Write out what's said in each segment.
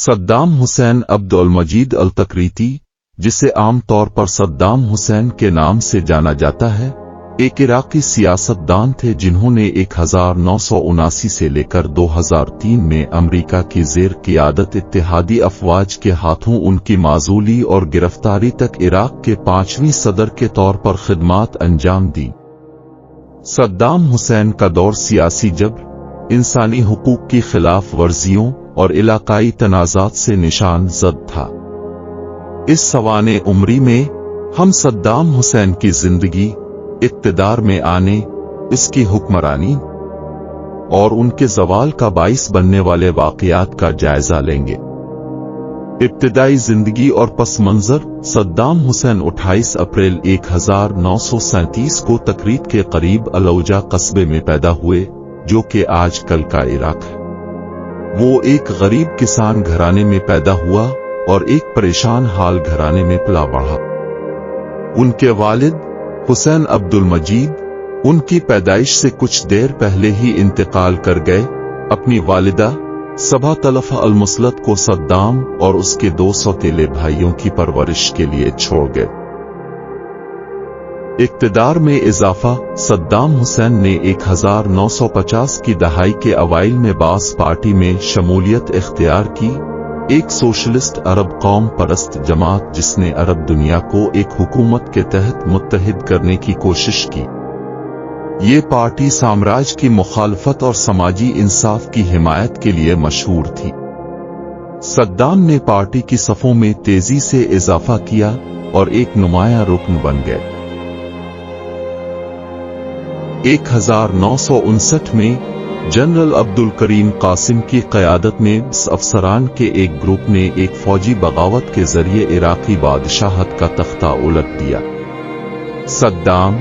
सद्दाम हुसैन अब्दुल मजीद अल-तकरीती, जिसे आम तौर पर सद्दाम हुसैन के नाम से जाना जाता है, एक इराकी सियासतदान थे जिन्होंने 1979 से लेकर 2003 में अमेरिका की ज़ेर क़ियादत इत्तेहादी अफ़वाज के हाथों उनकी माज़ूली और गिरफ्तारी तक इराक के 5वें सदर के तौर पर खिदमात अंजाम दी। सद्दाम हुसैन का दौर सियासी जबर, इंसानी हुकूक की खिलाफ वर्जियों और इलाकाई तनाज़ात से निशान ज़द था। इस सवाने उम्री में हम सद्दाम हुसैन की जिंदगी, इक़्तिदार में आने, इसकी हुक्मरानी और उनके ज़वाल का बाइस बनने वाले वाक़यात का जायजा लेंगे। इब्तिदाई जिंदगी और पस मंज़र। सद्दाम हुसैन 28 अप्रैल 1937 को तकरीत के करीब अलौजा कस्बे में पैदा हुए, जो कि आज कल का इराक है। वो एक गरीब किसान घराने में पैदा हुआ और एक परेशान हाल घराने में पला बढ़ा। उनके वालिद हुसैन अब्दुल मजीद उनकी पैदाइश से कुछ देर पहले ही इंतकाल कर गए। अपनी वालिदा सबा तलफ़ा अल-मुसलत को सद्दाम और उसके 2 सौतेले भाइयों की परवरिश के लिए छोड़ गए। इक़्तिदार में इजाफा। सद्दाम हुसैन ने 1950 की दहाई के अवाइल में बास पार्टी में शमूलियत इख्तियार की, एक सोशलिस्ट अरब कौम परस्त जमात जिसने अरब दुनिया को एक हुकूमत के तहत मुत्तहिद करने की कोशिश की। ये पार्टी साम्राज्य की मुखालफत और समाजी इंसाफ की हिमायत के लिए मशहूर थी। सद्दाम ने पार्टी की सफ़ों में तेजी से इजाफा किया और एक नुमाया रुकन बन गए। 1959 में जनरल अब्दुल करीम कासिम की क़यादत में अफसरान के एक ग्रुप ने एक फौजी बगावत के जरिए इराकी बादशाहत का तख्ता उलट दिया। सद्दाम,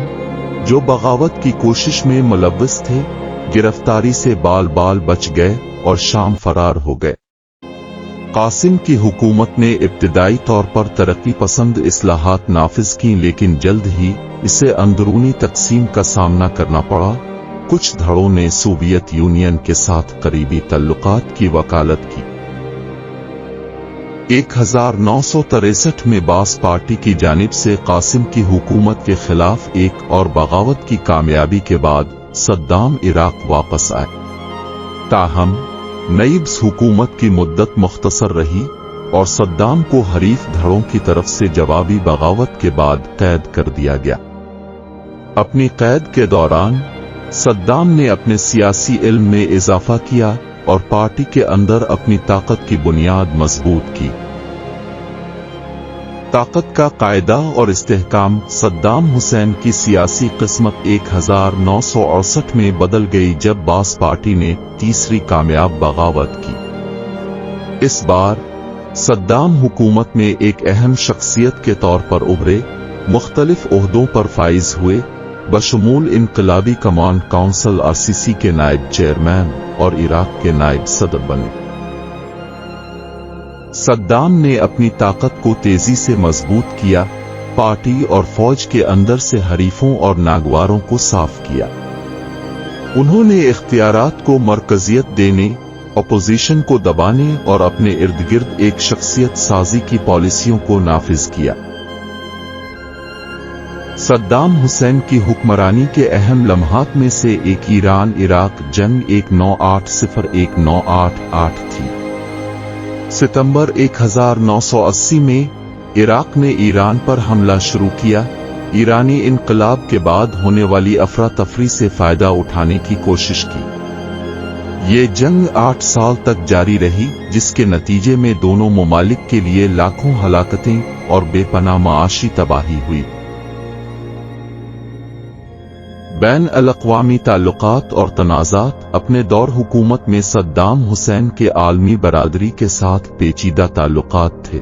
जो बगावत की कोशिश में मुलव्वस थे, गिरफ्तारी से बाल बाल बच गए और शाम फरार हो गए। कासिम की हुकूमत ने इब्तिदाई तौर पर तरक्की पसंद इस्लाहात नाफिज की, लेकिन जल्द ही इसे अंदरूनी तकसीम का सामना करना पड़ा। कुछ धड़ों ने सोवियत यूनियन के साथ करीबी तल्लुकात की वकालत की। 1963 में बास पार्टी की जानिब से कासिम की हुकूमत के खिलाफ एक और बगावत की कामयाबी के बाद सद्दाम इराक वापस आए। ताहम नईब्स हुकूमत की मुद्दत मुख्तसर रही और सद्दाम को हरीफ धड़ों की तरफ से जवाबी बगावत के बाद कैद कर दिया गया। अपनी कैद के दौरान सद्दाम ने अपने सियासी इल्म में इजाफा किया और पार्टी के अंदर अपनी ताकत की बुनियाद मजबूत की। ताकत का कायदा और इस्तेहकाम। सद्दाम हुसैन की सियासी किस्मत 1968 में बदल गई जब बास पार्टी ने तीसरी कामयाब बगावत की। इस बार सद्दाम हुकूमत में एक अहम शख्सियत के तौर पर उभरे, मुख्तलिफ ओहदों पर फाइज हुए, बशमूल इनकलाबी कमांड काउंसिल आरसीसी के नायब चेयरमैन और इराक के नायब सदर बने। सद्दाम ने अपनी ताकत को तेजी से मजबूत किया, पार्टी और फौज के अंदर से हरीफों और नागवारों को साफ किया। उन्होंने इख्तियारात को मरकजियत देने, अपोजिशन को दबाने और अपने इर्द गिर्द एक शख्सियत साजी की पॉलिसियों को नाफिज किया। सद्दाम हुसैन की हुक्मरानी के अहम लम्हात में से एक ईरान इराक जंग 1980-1988 थी। सितंबर 1980 में इराक ने ईरान पर हमला शुरू किया। ईरानी इनकलाब के बाद होने वाली अफरा तफरी से फायदा उठाने की कोशिश की। ये जंग 8 साल तक जारी रही, जिसके नतीजे में दोनों ममालिक के लिए लाखों हलाकतें और बेपनाह माशी तबाही हुई। बैन अल-अक़वामी ताल्लुकात और तनाज़ात। अपने दौर हुकूमत में सद्दाम हुसैन के आलमी बरादरी के साथ पेचीदा ताल्लुकात थे।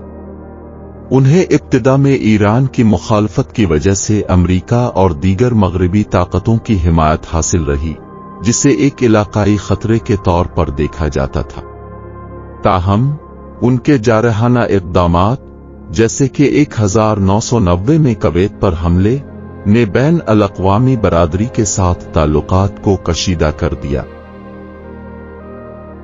उन्हें इब्तिदा में ईरान की मुखालफत की वजह से अमरीका और दीगर मगरबी ताकतों की हिमायत हासिल रही, जिसे एक इलाकाई खतरे के तौर पर देखा जाता था। ताहम उनके जारहाना इक़दामात, जैसे कि 1990 में कुवैत पर हमले, ने बैन अल-अक़वामी बरादरी के साथ ताल्लुकात को कशीदा कर दिया।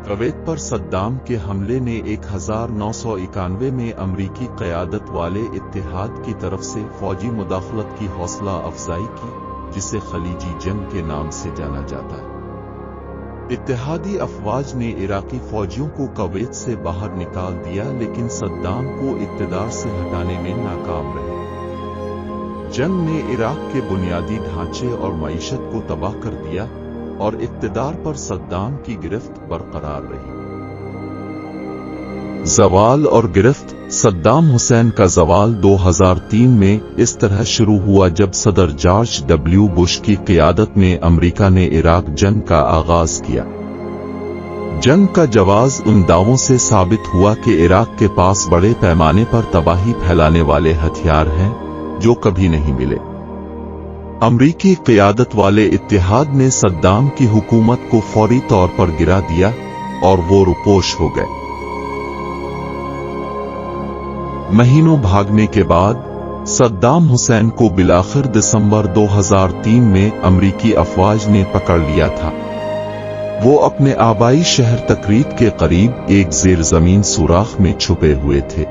कुवैत पर सद्दाम के हमले ने 1991 में अमरीकी क़यादत वाले इत्तेहाद की तरफ से फौजी मुदाखलत की हौसला अफजाई की, जिसे खलीजी जंग के नाम से जाना जाता है। इत्तेहादी अफवाज ने इराकी फौजियों को कुवैत से बाहर निकाल दिया, लेकिन सद्दाम को इक़्तिदार से हटाने में नाकाम रहे। जंग ने इराक के बुनियादी ढांचे और मईशत को तबाह कर दिया और इक़्तिदार पर सद्दाम की गिरफ्त बरकरार रही। ज़वाल और गिरफ्त। सद्दाम हुसैन का ज़वाल 2003 में इस तरह शुरू हुआ जब सदर जॉर्ज डब्ल्यू बुश की क़यादत में अमेरिका ने इराक जंग का आगाज किया। जंग का जवाब उन दावों से साबित हुआ कि इराक के पास बड़े पैमाने पर तबाही फैलाने वाले हथियार हैं जो कभी नहीं मिले। अमरीकी क़यादत वाले इत्तेहाद ने सद्दाम की हुकूमत को फौरी तौर पर गिरा दिया और वो रुपोश हो गए। महीनों भागने के बाद सद्दाम हुसैन को बिलाखिर दिसंबर 2003 में अमरीकी अफवाज ने पकड़ लिया था। वो अपने आबाई शहर तकरीत के करीब एक ज़ेर ज़मीन सुराख में छुपे हुए थे।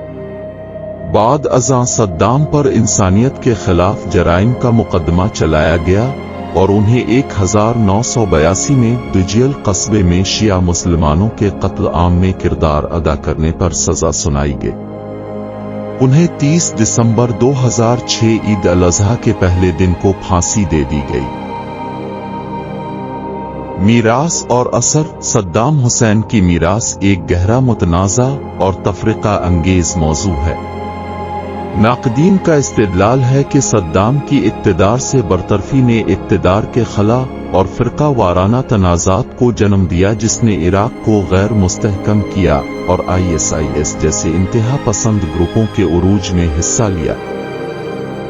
बाद अज़ां सद्दाम पर इंसानियत के खिलाफ जराइम का मुकदमा चलाया गया और उन्हें 1982 में दुजियल कस्बे में शिया मुसलमानों के कत्ल आम में किरदार अदा करने पर सजा सुनाई गई। उन्हें 30 दिसंबर 2006 ईद अल अज़हा के पहले दिन को फांसी दे दी गई। मीरास और असर। सद्दाम हुसैन की मीरास एक गहरा मुतनाज़ा और तफरीका अंगेज मौजू है। नाक़दीन का इस्तेदलाल है कि सद्दाम की इक़्तिदार से बरतरफी ने इक़्तिदार के खला और फ़िरका वाराना तनाज़ात को जन्म दिया, जिसने इराक को गैर मुस्तहकम किया और ISIS जैसे इंतहा पसंद ग्रुपों के उरूज में हिस्सा लिया।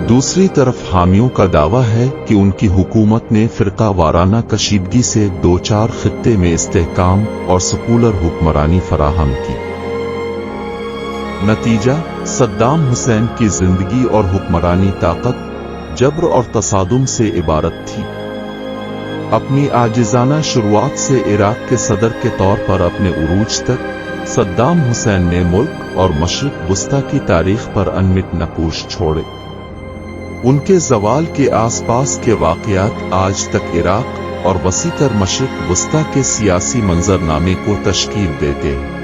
दूसरी तरफ हामियों का दावा है कि उनकी हुकूमत ने फ़िरका वाराना कशीदगी से 2-4 खित्ते में इस्तेहकाम और सेकुलर हुक्मरानी फराहम की। नतीजा, सद्दाम हुसैन की जिंदगी और हुक्मरानी ताकत जबर और तसादुम से इबारत थी। अपनी आजिज़ाना शुरुआत से इराक के सदर के तौर पर अपने उरूज तक सद्दाम हुसैन ने मुल्क और मशरिक़ वस्ता की तारीख पर अनमिट नक़ूश छोड़े। उनके ज़वाल के आसपास के वाक़यात आज तक इराक और वसीतर मशरिक़ वस्ता के सियासी मंजरनामे को तश्कील देते हैं।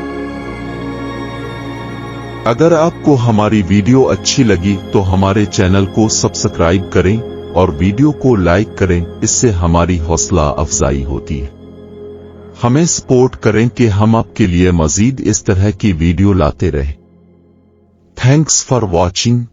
अगर आपको हमारी वीडियो अच्छी लगी तो हमारे चैनल को सब्सक्राइब करें और वीडियो को लाइक करें, इससे हमारी हौसला अफजाई होती है। हमें सपोर्ट करें कि हम आपके लिए मजीद इस तरह की वीडियो लाते रहें। Thanks for watching.